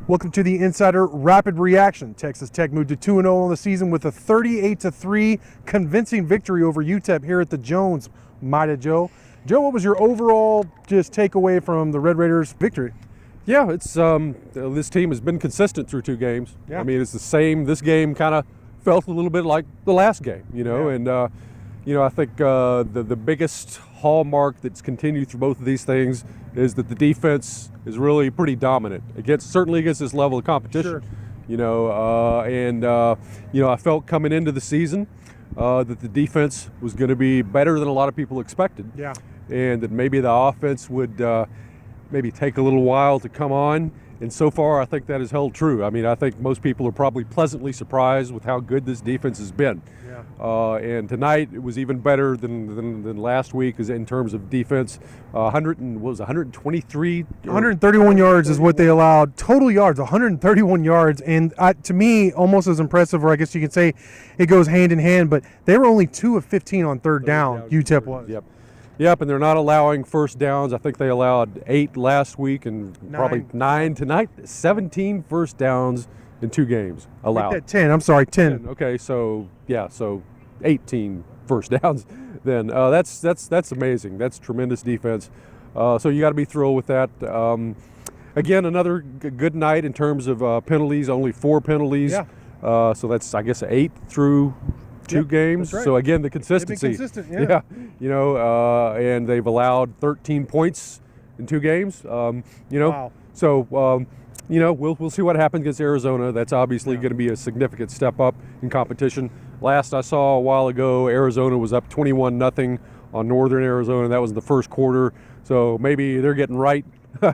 Welcome to the Insider Rapid Reaction. Texas Tech moved to 2-0 on the season with a 38-3 convincing victory over UTEP here at the Jones. Mighty Joe. Joe, what was your overall just takeaway from the Red Raiders' victory? Yeah, it's this team has been consistent through 2 games. Yeah. I mean, it's the same. This game kind of felt a little bit like the last game, and I think the biggest hallmark that's continued through both of these things is that the defense is really pretty dominant certainly against this level of competition. Sure. I felt coming into the season that the defense was going to be better than a lot of people expected. Yeah. And that maybe the offense would maybe take a little while to come on. And so far, I think that has held true. I mean, I think most people are probably pleasantly surprised with how good this defense has been. Yeah. And tonight, it was even better than last week in terms of defense. 123? 131 yards is what they allowed. Total yards, 131 yards. And to me, almost as impressive, or I guess you could say it goes hand in hand, but they were only 2 of 15 on third down, UTEP was. Yep, and they're not allowing first downs. I think they allowed 8 last week and probably 9 tonight. 17 first downs in 2 games allowed. Make that 10. I'm sorry, 10. Okay, so 18 first downs. Then that's amazing. That's tremendous defense. So you got to be thrilled with that. Again, another good night in terms of penalties. Only 4 penalties. Yeah. So that's, I guess, 8 through 2 games. That's right. So again, the consistency. They've been consistent, yeah. And they've allowed 13 points in 2 games. Wow. So we'll see what happens against Arizona. That's obviously going to be a significant step up in competition. Last I saw a while ago, Arizona was up 21-0 on Northern Arizona. That was in the first quarter. So maybe they're getting right. So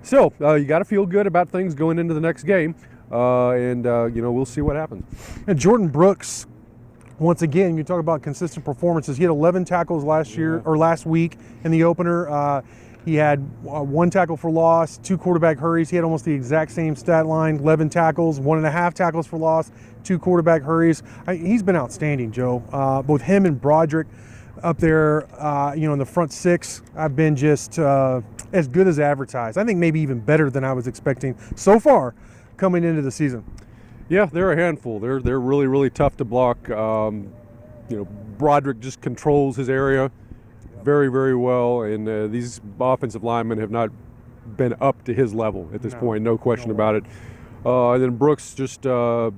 still, you got to feel good about things going into the next game. We'll see what happens. And Jordan Brooks, once again, you talk about consistent performances. He had 11 tackles last week in the opener. He had 1 tackle for loss, 2 quarterback hurries. He had almost the exact same stat line: 11 tackles, 1.5 tackles for loss, 2 quarterback hurries. He's been outstanding, Joe. Both him and Broderick up there, in the front 6, have been just as good as advertised. I think maybe even better than I was expecting so far coming into the season. Yeah, they're a handful. They're really, really tough to block. Broderick just controls his area very, very well, and these offensive linemen have not been up to his level at this point, no question about it. And then Brooks just does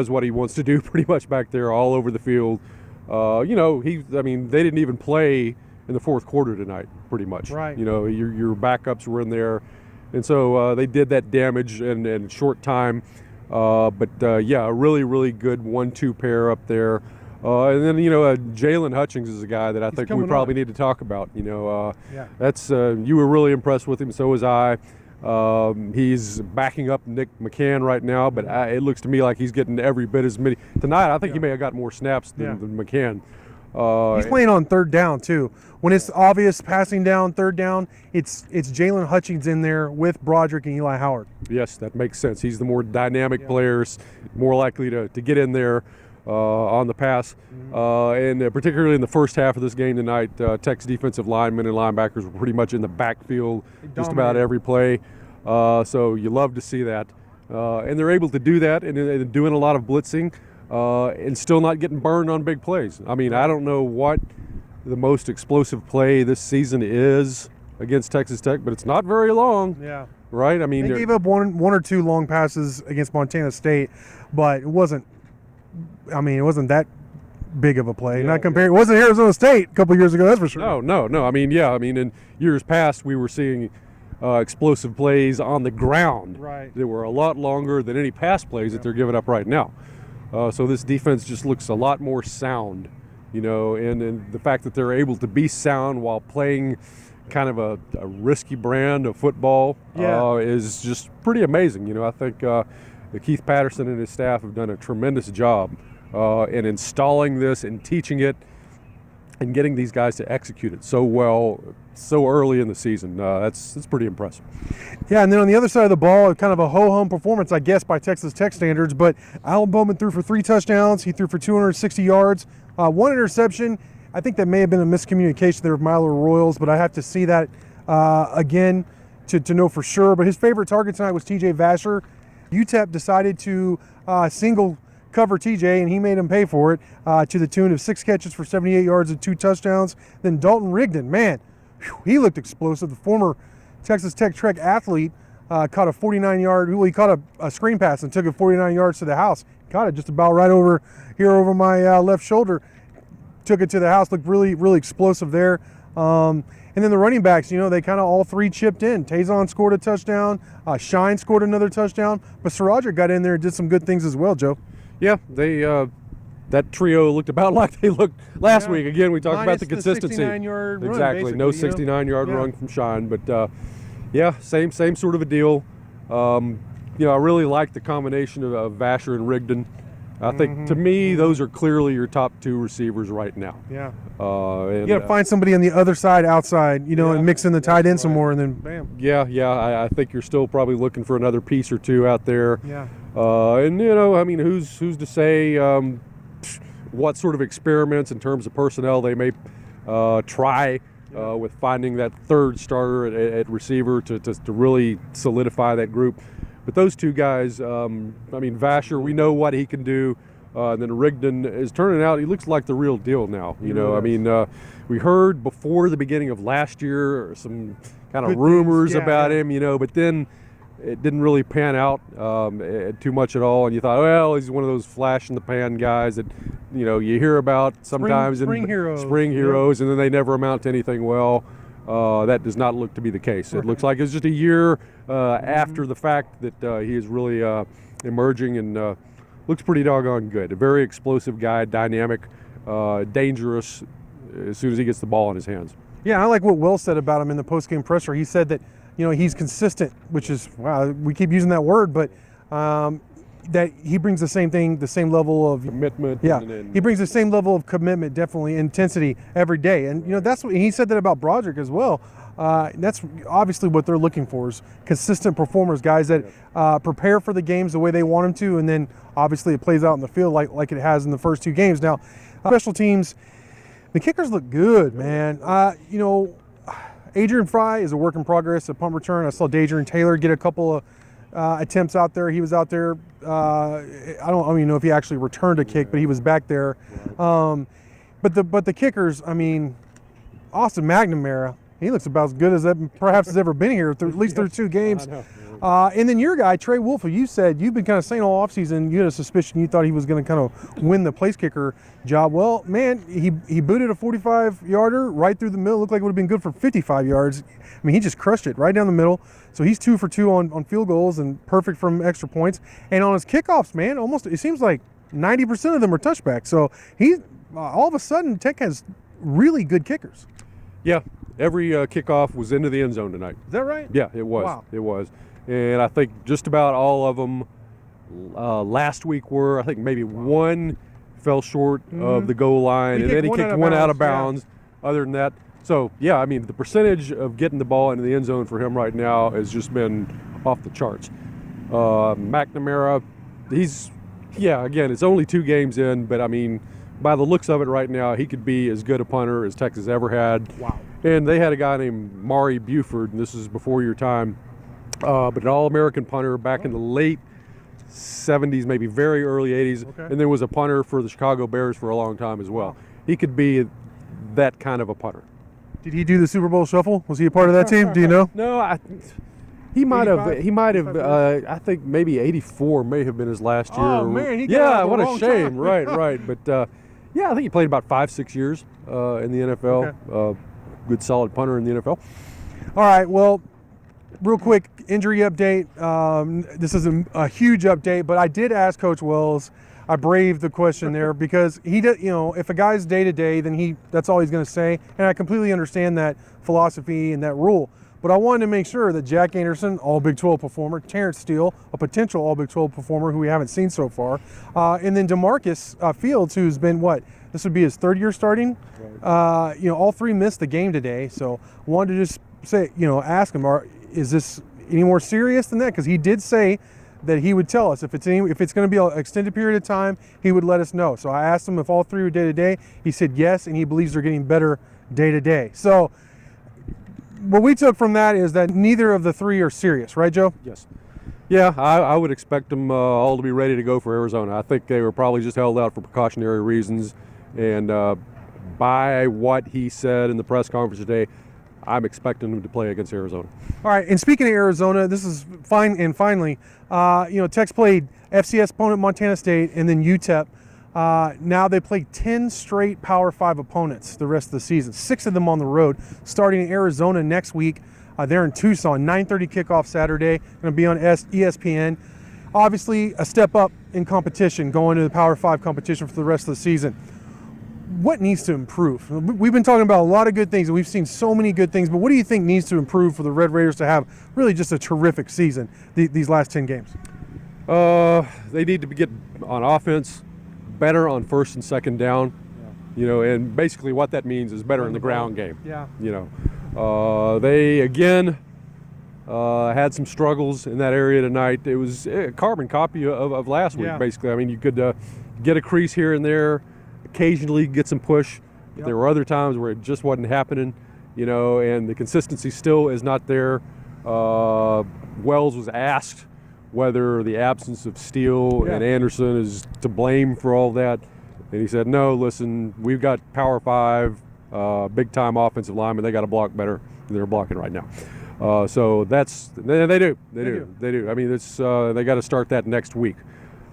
what he wants to do pretty much back there all over the field. They didn't even play in the fourth quarter tonight, pretty much. Right. Your backups were in there. And so they did that damage in short time. A really, really good 1-2 pair up there. And then, Jalen Hutchings is a guy that I think we probably need to talk about. That's you were really impressed with him, so was I. He's backing up Nick McCann right now, but it looks to me like he's getting every bit as many. Tonight, I think he may have got more snaps than McCann. He's playing on third down too. When it's obvious passing down, third down, it's Jalen Hutchings in there with Broderick and Eli Howard. Yes, that makes sense. He's the more dynamic players, more likely to get in there on the pass. And particularly in the first half of this game tonight, Tech's defensive linemen and linebackers were pretty much in the backfield just about every play. So you love to see that. And they're able to do that and doing a lot of blitzing. And still not getting burned on big plays. I mean, I don't know what the most explosive play this season is against Texas Tech, but it's not very long. Yeah. Right? I mean, they gave up one or 2 long passes against Montana State, but it wasn't that big of a play. Not compared. It wasn't Arizona State a couple years ago, that's for sure. No. In years past, we were seeing explosive plays on the ground. Right. They were a lot longer than any pass plays that they're giving up right now. So this defense just looks a lot more sound, and the fact that they're able to be sound while playing kind of a risky brand of football is just pretty amazing. I think Keith Patterson and his staff have done a tremendous job in installing this and teaching it and getting these guys to execute it so well so early in the season. That's pretty impressive. Yeah, and then on the other side of the ball, kind of a ho-hum performance, I guess, by Texas Tech standards, but Alan Bowman threw for 3 touchdowns. He threw for 260 yards, 1 interception. I think that may have been a miscommunication there with Milo Royals, but I have to see that again. to know for sure. But his favorite target tonight was TJ Vasher. UTEP decided to single cover TJ, and he made him pay for it to the tune of 6 catches for 78 yards and 2 touchdowns. Then Dalton Rigdon, man, he looked explosive. The former Texas Tech Trek athlete caught a 49-yard, well, he caught a screen pass and took it 49 yards to the house. Caught it just about right over here over my left shoulder. Took it to the house, looked really, really explosive there. And then the running backs, they kind of all 3 chipped in. Tazon scored a touchdown. Shine scored another touchdown. But Saraja got in there and did some good things as well, Joe. Yeah, they that trio looked about like they looked last week. Again, we talked about the consistency. 69-yard exactly, run, no 69-yard run from Shine. But, yeah, same sort of a deal. I really like the combination of Vasher and Rigdon. I think, to me, those are clearly your top 2 receivers right now. Yeah. And, you got to find somebody on the other side, outside, and mix in the tight end some more, and then bam. Yeah. I think you're still probably looking for another piece or 2 out there. Yeah. And who's to say what sort of experiments in terms of personnel they may try with finding that third starter at receiver to really solidify that group. But those 2 guys, Vasher, we know what he can do. And then Rigdon is turning out, he looks like the real deal now. We heard before the beginning of last year some kind of Good rumors things, about him, but then it didn't really pan out too much at all. And you thought, well, he's one of those flash in the pan guys that, you hear about sometimes spring in heroes. Spring heroes, and then they never amount to anything well. That does not look to be the case. It looks like it's just a year after the fact that he is really emerging and looks pretty doggone good. A very explosive guy, dynamic, dangerous as soon as he gets the ball in his hands. Yeah, I like what Will said about him in the post-game presser. He said that, he's consistent, which is, wow, we keep using that word, but that he brings the same thing, the same level of commitment. Yeah, he brings the same level of commitment, definitely intensity every day, and that's what he said that about Broderick as well. That's obviously what they're looking for is consistent performers, guys that prepare for the games the way they want them to, and then obviously it plays out in the field like it has in the first 2 games. Now, special teams, the kickers look good, man. Adrian Fry is a work in progress at punt return. I saw Dadrian Taylor get a couple of attempts out there. He was out there. I don't even know if he actually returned a kick, but he was back there. But the kickers, Austin McNamara, he looks about as good as that perhaps has ever been here, at least through 2 games. And then your guy, Trey Wolf, who you said you've been kind of saying all offseason, you had a suspicion you thought he was going to kind of win the place kicker job. Well, man, he booted a 45-yarder right through the middle. Looked like it would have been good for 55 yards. He just crushed it right down the middle. So he's 2 for 2 on field goals and perfect from extra points. And on his kickoffs, man, almost it seems like 90% of them are touchbacks. So he all of a sudden Tech has really good kickers. Yeah, every kickoff was into the end zone tonight. Is that right? Yeah, it was. Wow. It was. And I think just about all of them last week were, I think maybe one fell short of the goal line, and then he kicked one out of bounds. Yeah. Other than that, so yeah, the percentage of getting the ball into the end zone for him right now has just been off the charts. McNamara, again, it's only 2 games in, but by the looks of it right now, he could be as good a punter as Texas ever had. Wow. And they had a guy named Maury Buford, and this is before your time. But an All-American punter back in the late 70s, maybe very early 80s. Okay. And there was a punter for the Chicago Bears for a long time as well. He could be that kind of a punter. Did he do the Super Bowl shuffle? Was he a part of that team? Do you know? No, he might have. He might have. 85? I think maybe 84 may have been his last year. Oh man, he got out what the a wrong shame. time. Right. But I think he played about 5-6 years in the NFL. Okay. Good solid punter in the NFL. All right. Well, real quick injury update. This is a huge update, but I did ask Coach Wells. I braved the question there because he did. If a guy's day to day, then that's all he's going to say, and I completely understand that philosophy and that rule. But I wanted to make sure that Jack Anderson, all Big 12 performer, Terrence Steele, a potential all Big 12 performer who we haven't seen so far, and then DeMarcus Fields, who's been this would be his 3rd year starting. Right. All 3 missed the game today, so wanted to just say, ask him, is this any more serious than that? Because he did say that he would tell us if it's going to be an extended period of time, he would let us know. So I asked him if all 3 were day to day. He said yes, and he believes they're getting better day to day. So what we took from that is that neither of the three are serious, right, Joe? Yes. Yeah, I would expect them all to be ready to go for Arizona. I think they were probably just held out for precautionary reasons. And by what he said in the press conference today, I'm expecting them to play against Arizona. All right, and speaking of Arizona, this is fine. And finally, Tech's played FCS opponent Montana State and then UTEP. Now they play 10 straight Power 5 opponents the rest of the season, 6 of them on the road, starting in Arizona next week. They're in Tucson, 9:30 kickoff Saturday, going to be on ESPN. Obviously, a step up in competition going to the Power 5 competition for the rest of the season. What needs to improve? We've been talking about a lot of good things, and we've seen so many good things, but what do you think needs to improve for the Red Raiders to have really just a terrific season these last 10 games? They need to get on offense, better on first and second down, and basically what that means is better in the ground game. Yeah. They again had some struggles in that area tonight. It was a carbon copy of last week, basically. I mean, you could get a crease here and there, occasionally get some push. But there were other times where it just wasn't happening, and the consistency still is not there. Wells was asked whether the absence of Steele and Anderson is to blame for all that. And he said, no, listen, we've got Power 5, big-time offensive linemen. They got to block better than they're blocking right now. So they do. I mean, they got to start that next week.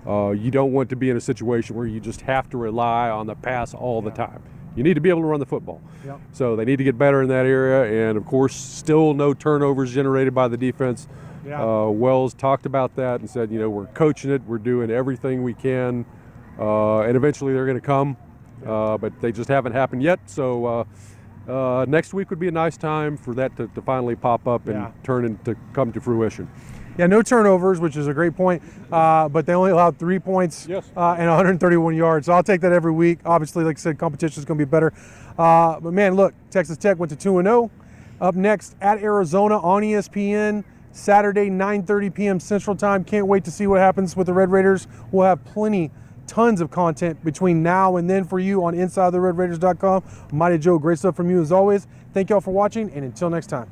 You don't want to be in a situation where you just have to rely on the pass all the time. You need to be able to run the football. Yep. So they need to get better in that area. And, of course, still no turnovers generated by the defense. Wells talked about that and said, we're coaching it. We're doing everything we can. And eventually they're going to come. But they just haven't happened yet. So next week would be a nice time for that to finally pop up and come to fruition. Yeah, no turnovers, which is a great point, but they only allowed 3 points and 131 yards. So I'll take that every week. Obviously, like I said, competition is going to be better. But, man, look, Texas Tech went to 2-0. Up next at Arizona on ESPN, Saturday, 9:30 p.m. Central Time. Can't wait to see what happens with the Red Raiders. We'll have tons of content between now and then for you on InsideTheRedRaiders.com. Mighty Joe, great stuff from you as always. Thank y'all for watching, and until next time.